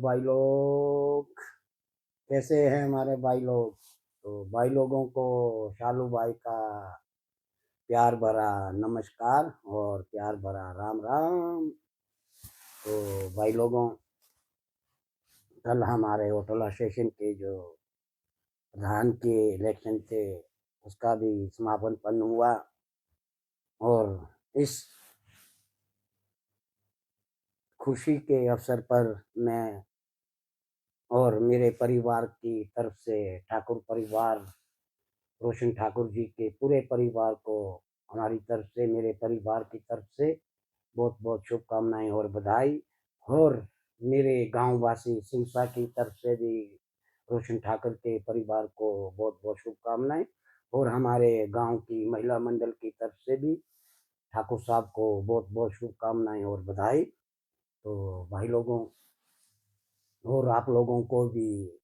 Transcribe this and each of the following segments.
भाई लोग, कैसे हैं हमारे भाई लोग। तो भाई लोगों को शालू भाई का प्यार भरा नमस्कार और प्यार भरा राम राम। तो भाई लोगों, कल हमारे होटल एसोसिएशन के जो प्रधान के इलेक्शन थे उसका भी समापन हुआ। और इस खुशी के अवसर पर मैं और मेरे परिवार की तरफ से, ठाकुर परिवार, रोशन ठाकुर जी के पूरे परिवार को हमारी तरफ से, मेरे परिवार की तरफ से बहुत बहुत शुभकामनाएं और बधाई। और मेरे गांव वासी सिंसा की तरफ से भी रोशन ठाकुर के परिवार को बहुत बहुत शुभकामनाएं। और हमारे गांव की महिला मंडल की तरफ से भी ठाकुर साहब को बहुत बहुत शुभकामनाएं और बधाई। तो भाई लोगों, और आप लोगों को भी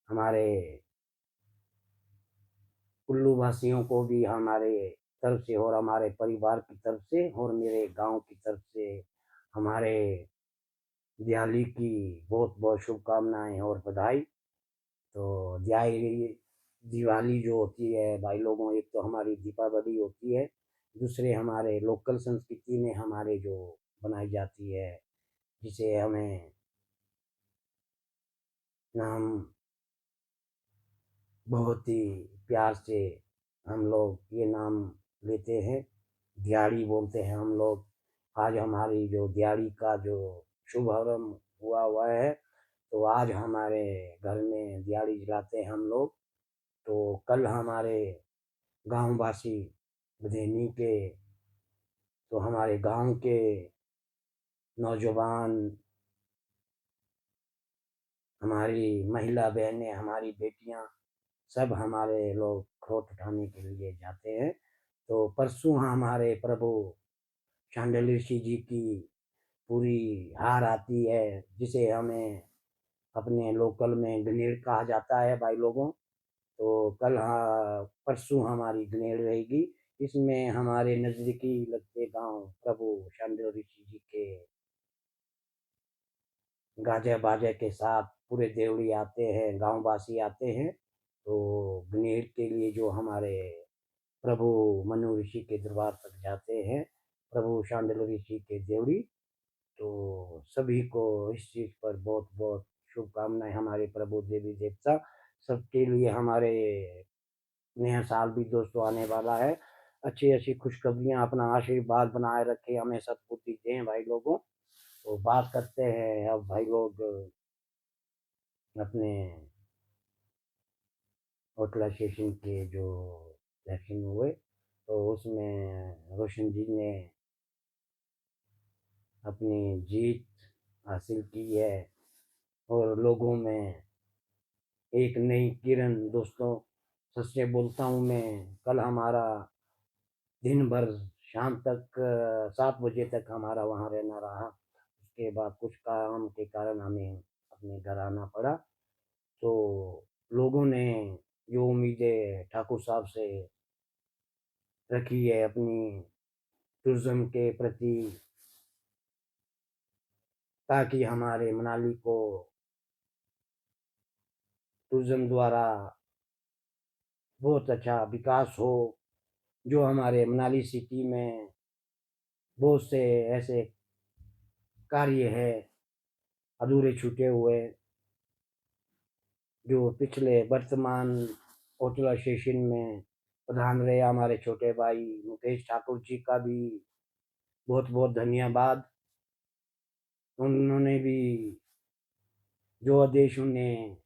हमारे कुल्लू वासियों को भी हमारे तरफ से और हमारे परिवार की तरफ से और मेरे गांव की तरफ से हमारे दिवाली की बहुत बहुत शुभकामनाएं और बधाई। तो दिवाली जो होती है भाई लोगों, एक तो हमारी दीपावली होती है, दूसरे हमारे लोकल संस्कृति में हमारे जो बनाई जाती है, जिसे हमें नाम बहुत ही प्यार से हम लोग ये नाम लेते हैं, दिहाड़ी बोलते हैं हम लोग। आज हमारी जो दिहाड़ी का जो शुभारंभ हुआ है, तो आज हमारे घर में दिहाड़ी जलाते हैं हम लोग। तो कल हमारे गांव वासी बधेनी के, तो हमारे गांव के नौजवान, हमारी महिला बहनें, हमारी बेटियां, सब हमारे लोग खरोट उठाने के लिए जाते हैं। तो परसों हमारे प्रभु शांडिल ऋषि जी की पूरी हार आती है, जिसे हमें अपने लोकल में गनेड़ कहा जाता है भाई लोगों। तो कल, हाँ, परसों हमारी गनेड़ रहेगी। इसमें हमारे नजदीकी लगते गांव प्रभु शांडिल ऋषि जी के गाजे बाजे के साथ पूरे देवड़ी आते हैं, गांव वासी आते हैं। तो गनेड़ के लिए जो हमारे प्रभु मनु ऋषि के दरबार तक जाते हैं, प्रभु शांडिल ऋषि के देवड़ी। तो सभी को इस चीज पर बहुत बहुत शुभकामनाएं। हमारे प्रभु देवी देवता सबके लिए, हमारे नया साल भी दोस्तों आने वाला है, अच्छी अच्छी खुशखबरियां, अपना आशीर्वाद बनाए रखे, हमें सद्बुद्धि दें भाई लोगों। तो बात करते हैं अब भाई लोग अपने होटल स्टेशन के जो इलेक्शन हुए, तो उसमें रोशन जी ने अपनी जीत हासिल की है। और लोगों में एक नई किरण, दोस्तों सच से बोलता हूँ मैं, कल हमारा दिन भर शाम तक 7 बजे तक हमारा वहाँ रहना रहा। उसके बाद कुछ काम के कारण हमें अपने घर आना पड़ा। तो लोगों ने जो उम्मीदें ठाकुर साहब से रखी है अपनी टूरिज्म के प्रति, ताकि हमारे मनाली को टूरिज्म द्वारा बहुत अच्छा विकास हो, जो हमारे मनाली सिटी में बहुत से ऐसे कार्य है अधूरे छूटे हुए, जो पिछले वर्तमान होटल एसोसिएशन में प्रधान रहे हमारे छोटे भाई मुकेश ठाकुर जी का भी बहुत बहुत धन्यवाद। उन्होंने भी जो आदेश उन्हें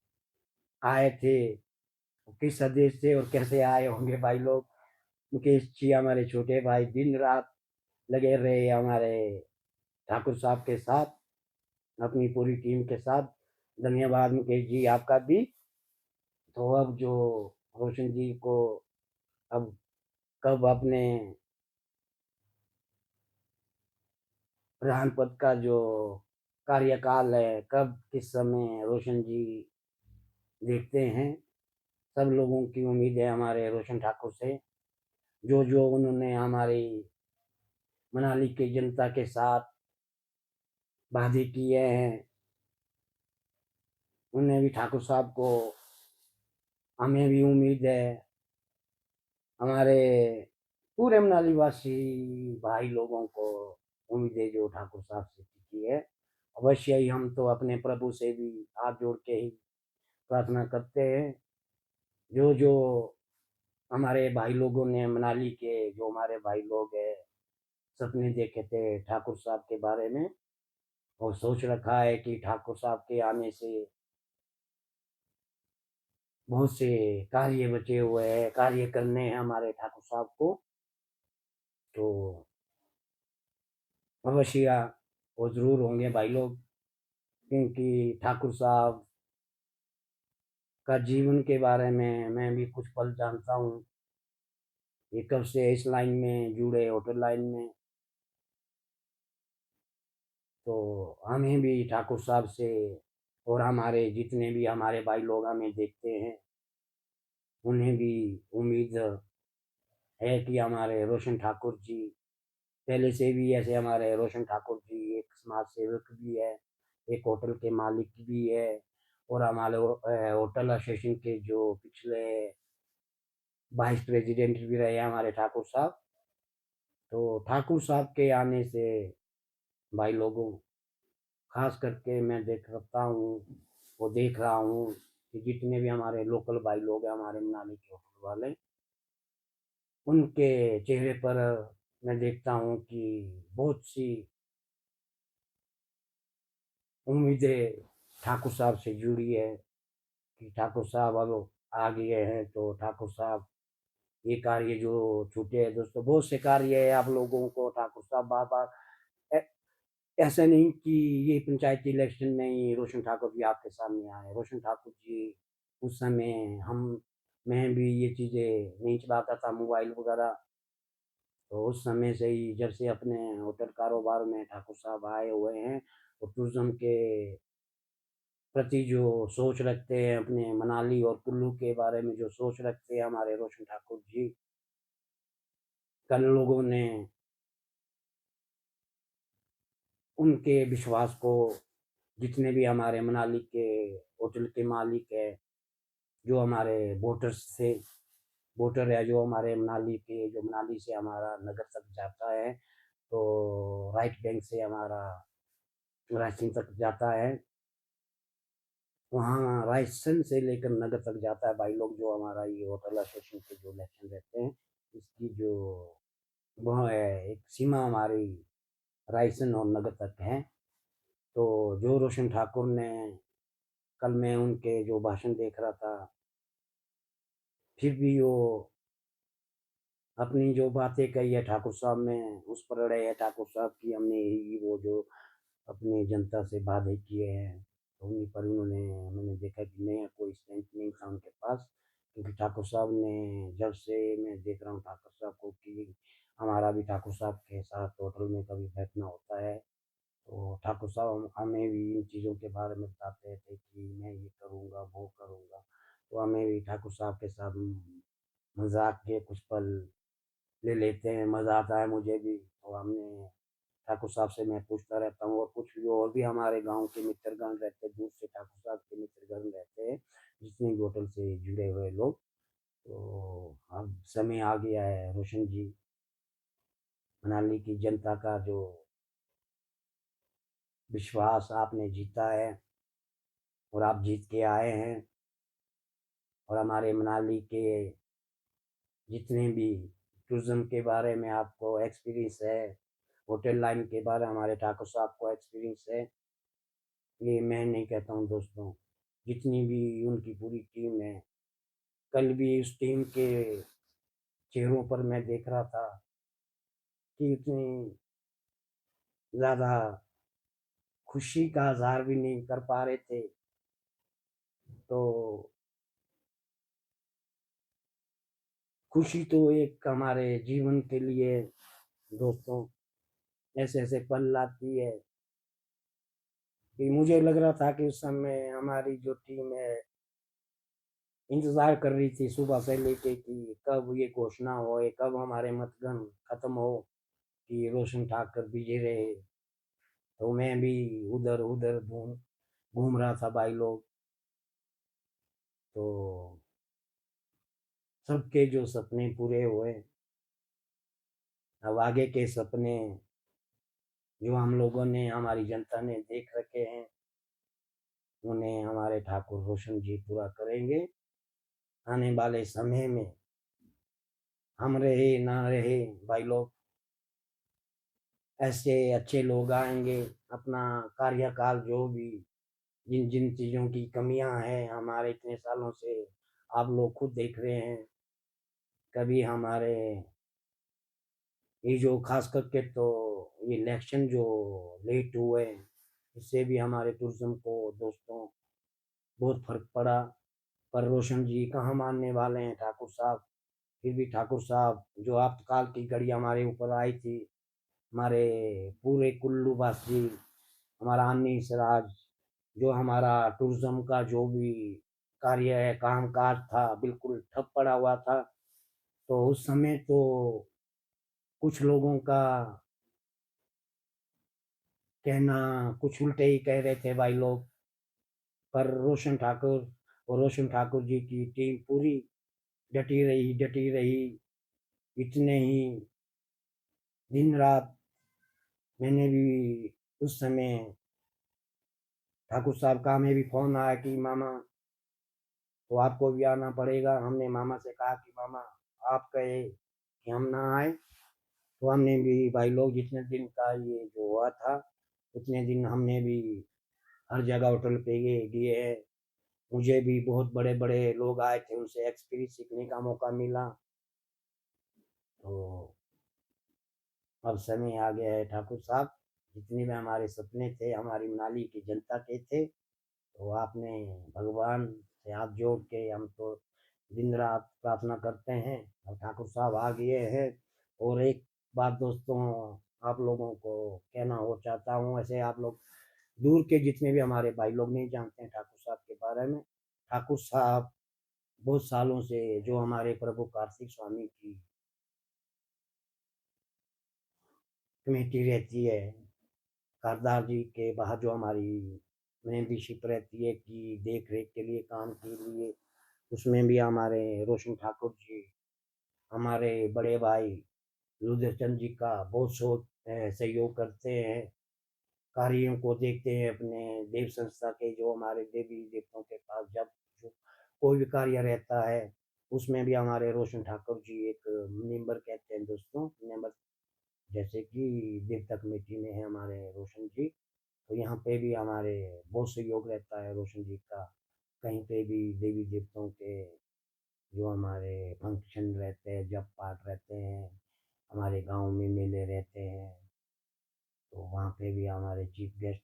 आए थे, किस आदेश से और कैसे आए होंगे भाई लोग, मुकेश जी हमारे छोटे भाई दिन रात लगे रहे हमारे ठाकुर साहब के साथ, अपनी पूरी टीम के साथ। धन्यवाद मुकेश जी आपका भी। तो अब जो रोशन जी को अब कब अपने प्रधान पद का जो कार्यकाल है, कब किस समय रोशन जी देखते हैं, सब लोगों की उम्मीद है हमारे रोशन ठाकुर से। जो जो उन्होंने हमारी मनाली की जनता के साथ वादे किए हैं, उन्हें भी ठाकुर साहब को, हमें भी उम्मीद है, हमारे पूरे मनाली वासी भाई लोगों को उम्मीद है जो ठाकुर साहब से की है। अवश्य ही हम तो अपने प्रभु से भी हाथ जोड़ के ही प्रार्थना करते हैं। जो जो हमारे भाई लोगों ने मनाली के, जो हमारे भाई लोग हैं, सपने देखे थे ठाकुर साहब के बारे में और सोच रखा है कि ठाकुर साहब के आने से बहुत से कार्य बचे हुए हैं, कार्य करने हैं हमारे ठाकुर साहब को, तो अवश्य वो जरूर होंगे भाई लोग। क्योंकि ठाकुर साहब का जीवन के बारे में मैं भी कुछ पल जानता हूँ। ये कब से इस लाइन में जुड़े, होटल लाइन में, तो हमें भी ठाकुर साहब से और हमारे जितने भी हमारे भाई लोग हमें देखते हैं उन्हें भी उम्मीद है कि हमारे रोशन ठाकुर जी, पहले से भी ऐसे हमारे रोशन ठाकुर जी एक समाज सेवक भी है, एक होटल के मालिक भी है, और हमारे होटल एसोसिएशन के जो पिछले वाइस प्रेसिडेंट भी रहे हैं हमारे ठाकुर साहब। तो ठाकुर साहब के आने से भाई लोगों, खास करके मैं देख रखता हूँ, वो देख रहा हूँ कि जितने भी हमारे लोकल भाई लोग हैं हमारे मनाली के होटल वाले, उनके चेहरे पर मैं देखता हूँ कि बहुत सी उम्मीदें ठाकुर साहब से जुड़ी है कि ठाकुर साहब अब आ गए हैं, तो ठाकुर साहब ये कार्य जो छूटे हैं दोस्तों, बहुत से कार्य है आप लोगों को ठाकुर साहब बार बार, ऐसा नहीं कि ये पंचायती इलेक्शन में ही रोशन ठाकुर जी आपके सामने आए। रोशन ठाकुर जी उस समय हम, मैं भी ये चीज़ें नहीं चलाता था मोबाइल वगैरह, तो उस समय से ही जब से अपने होटल कारोबार में ठाकुर साहब आए हुए हैं और टूरिज्म के प्रति जो सोच रखते हैं, अपने मनाली और कुल्लू के बारे में जो सोच रखते हैं हमारे रोशन ठाकुर जी, कल लोगों ने उनके विश्वास को, जितने भी हमारे मनाली के होटल के मालिक है, जो हमारे वोटर्स थे, वोटर है जो हमारे मनाली के, जो मनाली से हमारा नगर तक जाता है, तो राइट बैंक से हमारा रायसन तक जाता है, वहाँ रायसन से लेकर नगर तक जाता है भाई लोग, जो हमारा ये होटल एसोसिएशन के जो इलेक्शन रहते हैं, इसकी जो वह है एक सीमा हमारी रायसन और नगर तक है। तो जो रोशन ठाकुर ने, कल मैं उनके जो भाषण देख रहा था, फिर भी वो अपनी जो बातें कही है ठाकुर साहब ने, उस पर अड़े है ठाकुर साहब की, हमने ही वो जो अपनी जनता से वादे किए हैं, तो उन्हीं पर उन्होंने, मैंने देखा कि नया कोई स्टैंड नहीं था उनके पास। क्योंकि ठाकुर साहब ने, जब से मैं देख रहा हूँ ठाकुर साहब को कि हमारा भी ठाकुर साहब के साथ होटल में कभी बैठना होता है, तो ठाकुर साहब हमें भी इन चीज़ों के बारे में बताते थे कि मैं ये करूँगा वो करूँगा, तो हमें भी ठाकुर साहब के साथ मजाक के कुछ पल ले लेते हैं, मज़ा आता है मुझे भी। और हमने ठाकुर साहब से मैं पूछता रहता हूँ, और कुछ भी और भी हमारे गांव के मित्रगण रहते हैं, दूर से ठाकुर साहब के मित्रगण रहते हैं, जितने भी होटल से जुड़े हुए लोग। तो अब समय आ गया है रोशन जी, मनाली की जनता का जो विश्वास आपने जीता है और आप जीत के आए हैं, और हमारे मनाली के जितने भी टूरिज्म के बारे में आपको एक्सपीरियंस है, होटल लाइन के बारे में हमारे ठाकुर साहब को एक्सपीरियंस है, ये मैं नहीं कहता हूँ दोस्तों, जितनी भी उनकी पूरी टीम है, कल भी उस टीम के चेहरों पर मैं देख रहा था कि इतनी ज़्यादा खुशी का इज़हार भी नहीं कर पा रहे थे। तो खुशी तो एक हमारे जीवन के लिए दोस्तों ऐसे ऐसे पल लाती है कि मुझे लग रहा था कि उस समय हमारी जो टीम है इंतज़ार कर रही थी सुबह से लेके कि कब ये घोषणा हो, कब हमारे मतगण खत्म हो कि रोशन ठाकुर विजय रहे। तो मैं भी उधर उधर घूम घूम रहा था भाई लोग, तो सबके जो सपने पूरे हुए, अब आगे के सपने जो हम लोगों ने, हमारी जनता ने देख रखे हैं, उन्हें हमारे ठाकुर रोशन जी पूरा करेंगे। आने वाले समय में हम रहे ना रहे भाई लोग, ऐसे अच्छे लोग आएंगे। अपना कार्यकाल जो भी जिन जिन चीज़ों की कमियां हैं हमारे इतने सालों से, आप लोग खुद देख रहे हैं। कभी हमारे ये जो खास करके तो ये इलेक्शन जो लेट हुए, इससे भी हमारे टूरिज्म को दोस्तों बहुत फर्क पड़ा। पर रोशन जी कहाँ मानने वाले हैं ठाकुर साहब। फिर भी ठाकुर साहब, जो आपातकाल की घड़ी हमारे ऊपर आई थी, हमारे पूरे कुल्लू वासी, हमारा अन्नी स्वराज, जो हमारा टूरिज्म का जो भी कार्य है, काम काज था, बिल्कुल ठप पड़ा हुआ था। तो उस समय तो कुछ लोगों का कहना कुछ उल्टे ही कह रहे थे भाई लोग। पर रोशन ठाकुर और रोशन ठाकुर जी की टीम पूरी डटी रही। इतने ही दिन रात मैंने भी उस समय ठाकुर साहब का हमें भी फोन आया कि मामा, तो आपको भी आना पड़ेगा। हमने मामा से कहा कि मामा, आप कहे कि हम ना आए, तो हमने भी भाई लोग जितने दिन का ये जो हुआ था, उतने दिन हमने भी हर जगह होटल पे गए हैं। मुझे भी बहुत बड़े बड़े लोग आए थे, उनसे एक्सपीरियंस सीखने का मौका मिला। तो अब समय आ गया है ठाकुर साहब, जितने भी हमारे सपने थे हमारी मनाली की जनता के थे, तो आपने भगवान से हाथ जोड़ के हम तो दिन रात प्रार्थना करते हैं। और ठाकुर साहब आ गए हैं। और एक बात दोस्तों, आप लोगों को कहना हो चाहता हूँ, ऐसे आप लोग दूर के जितने भी हमारे भाई लोग नहीं जानते हैं ठाकुर साहब के बारे में। ठाकुर साहब बहुत सालों से जो हमारे प्रभु कार्तिक स्वामी की कमेटी रहती है, सरदार जी के बाहर जो हमारी मेंबरशिप रहती है कि देख रेख के लिए, काम के लिए, उसमें भी हमारे रोशन ठाकुर जी, हमारे बड़े भाई रुद्रचंद जी का बहुत सहयोग करते हैं। कार्यों को देखते हैं अपने देव संस्था के, जो हमारे देवी देवताओं के पास जब जो कोई भी कार्य रहता है, उसमें भी हमारे रोशन ठाकुर जी एक मेंबर कहते हैं दोस्तों, मेंबर जैसे कि देवता कमेटी में है हमारे रोशन जी। तो यहाँ पे भी हमारे बहुत सहयोग रहता है रोशन जी का। कहीं पे भी देवी देवताओं के जो हमारे फंक्शन रहते हैं, जब पाठ रहते हैं, हमारे गांव में मेले रहते हैं, तो वहाँ पे भी हमारे चीफ गेस्ट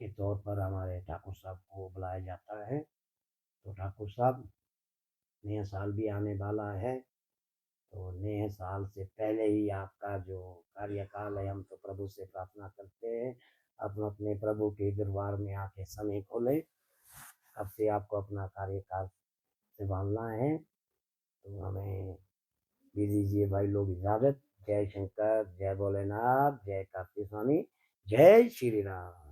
के तौर पर हमारे ठाकुर साहब को बुलाया जाता है। तो ठाकुर साहब, नया साल भी आने वाला है, तो नए साल से पहले ही आपका जो कार्यकाल है, हम तो प्रभु से प्रार्थना करते हैं आप अपने प्रभु के दरबार में आके समय खोले। अब से आपको अपना कार्यकाल संभालना है, तो हमें भी दीजिए भाई लोग इजाजत। जय शंकर, जय भोलेनाथ, जय कार्तिक स्वामी, जय श्री राम।